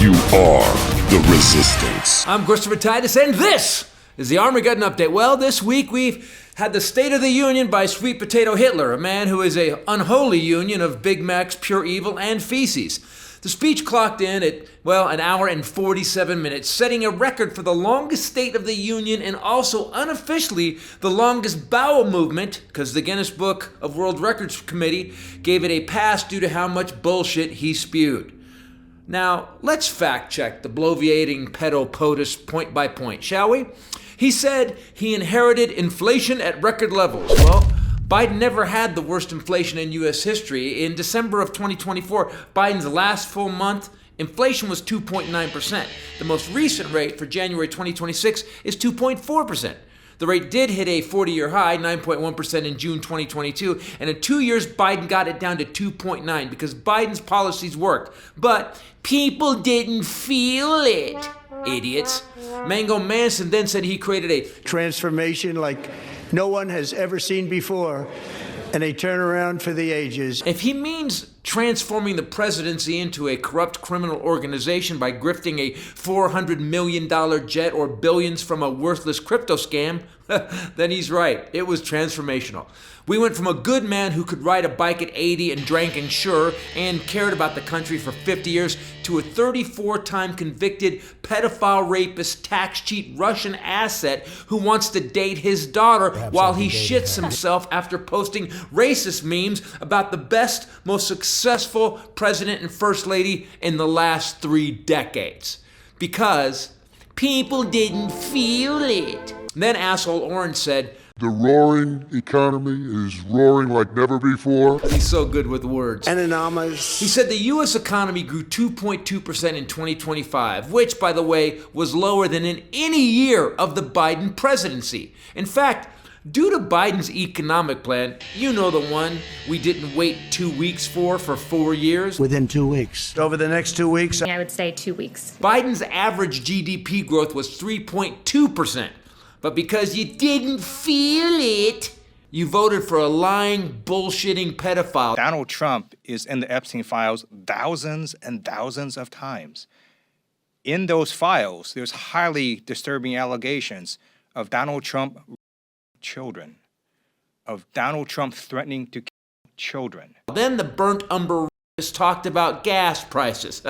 You are the Resistance. I'm Christopher Titus, and this is the Armageddon Update. Well, this week we've had the State of the Union by Sweet Potato Hitler, a man who is an unholy union of Big Macs, pure evil, and feces. The speech clocked in at, an hour and 47 minutes, setting a record for the longest State of the Union and also unofficially the longest bowel movement, because the Guinness Book of World Records Committee gave it a pass due to how much bullshit he spewed. Now, let's fact-check the bloviating pedo POTUS point by point, shall we? He said he inherited inflation at record levels. Well, Biden never had the worst inflation in U.S. history. In December of 2024, Biden's last full month, inflation was 2.9%. The most recent rate for January 2026 is 2.4%. The rate did hit a 40-year high, 9.1% in June 2022, and in 2 years, Biden got it down to 2.9 because Biden's policies worked. But people didn't feel it, idiots. Mango Manson then said he created a transformation like no one has ever seen before, and a turnaround for the ages. If he means transforming the presidency into a corrupt criminal organization by grifting a $400 million jet or billions from a worthless crypto scam, then he's right. It was transformational. We went from a good man who could ride a bike at 80 and drank Ensure and cared about the country for 50 years to a 34-time convicted pedophile rapist, tax cheat Russian asset who wants to date his daughter while he shits himself after posting racist memes about the best, most successful president and first lady in the last 3 decades. Because people didn't feel it. Then asshole Orange said, The roaring economy is roaring like never before. He's so good with words. Anonymous. He said the U.S. economy grew 2.2% in 2025, which, by the way, was lower than in any year of the Biden presidency. In fact, due to Biden's economic plan, you know the one we didn't wait 2 weeks for 4 years. Within 2 weeks. Over the next 2 weeks. I would say 2 weeks. Biden's average GDP growth was 3.2%. But because you didn't feel it, you voted for a lying, bullshitting pedophile. Donald Trump is in the Epstein files thousands and thousands of times. In those files, there's highly disturbing allegations of Donald Trump children, of Donald Trump threatening to kill children. Then the burnt umber talked about gas prices.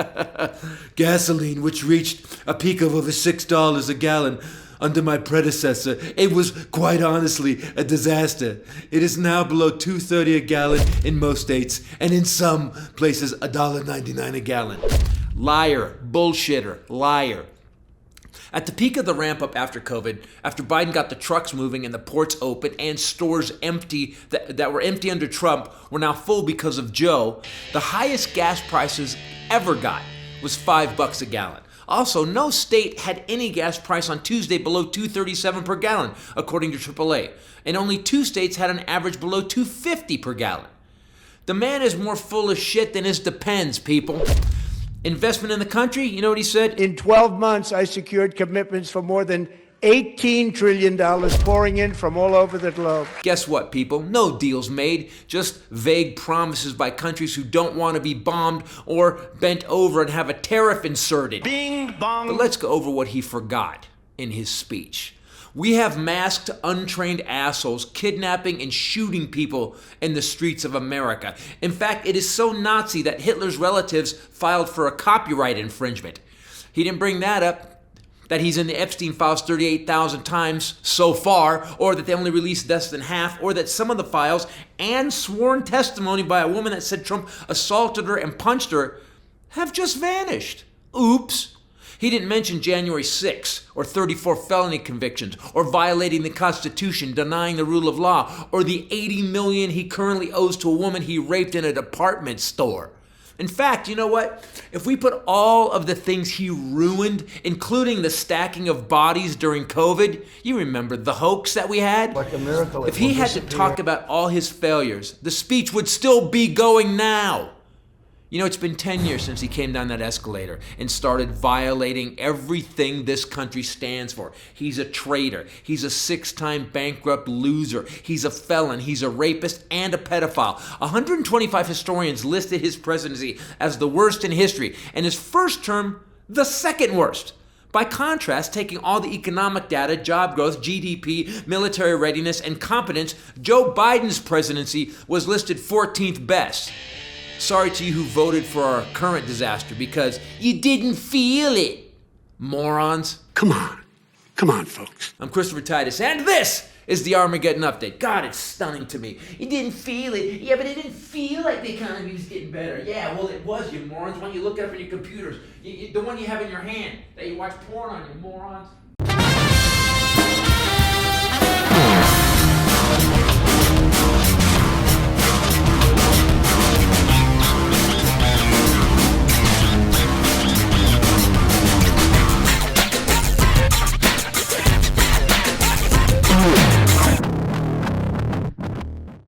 Gasoline, which reached a peak of over $6 a gallon under my predecessor. It was quite honestly a disaster. It is now below $2.30 a gallon in most states, and in some places $1.99 a gallon. Liar, bullshitter, liar. At the peak of the ramp up after COVID, after Biden got the trucks moving and the ports open and stores empty that were empty under Trump were now full because of Joe, the highest gas prices ever got was $5 a gallon. Also, no state had any gas price on Tuesday below $2.37 per gallon, according to AAA, and only 2 states had an average below $2.50 per gallon. The man is more full of shit than his depends, people. Investment in the country, you know what he said? In 12 months, I secured commitments for more than $18 trillion pouring in from all over the globe. Guess what, people? No deals made, just vague promises by countries who don't want to be bombed or bent over and have a tariff inserted. Bing bong. But let's go over what he forgot in his speech. We have masked, untrained assholes kidnapping and shooting people in the streets of America. In fact, it is so Nazi that Hitler's relatives filed for a copyright infringement. He didn't bring that up, that he's in the Epstein files 38,000 times so far, or that they only released less than half, or that some of the files and sworn testimony by a woman that said Trump assaulted her and punched her have just vanished. Oops. He didn't mention January 6 or 34 felony convictions, or violating the Constitution, denying the rule of law, or the $80 million he currently owes to a woman he raped in a department store. In fact, you know what? If we put all of the things he ruined, including the stacking of bodies during COVID, you remember the hoax that we had? Like a miracle. If he had to talk about all his failures, the speech would still be going now. You know, it's been 10 years since he came down that escalator and started violating everything this country stands for. He's a traitor. He's a 6-time bankrupt loser. He's a felon. He's a rapist and a pedophile. 125 historians listed his presidency as the worst in history, and his first term The second worst. By contrast, taking all the economic data, job growth, GDP, military readiness, and competence, Joe Biden's presidency was listed 14th best. Sorry to you who voted for our current disaster because you didn't feel it, morons. Come on, folks. I'm Christopher Titus, and this is the Armageddon Update. God, it's stunning to me. You didn't feel it. Yeah, but it didn't feel like the economy was getting better. Yeah, well, it was, you morons. Why don't you look it up on your computers? The one you have in your hand that you watch porn on, you morons.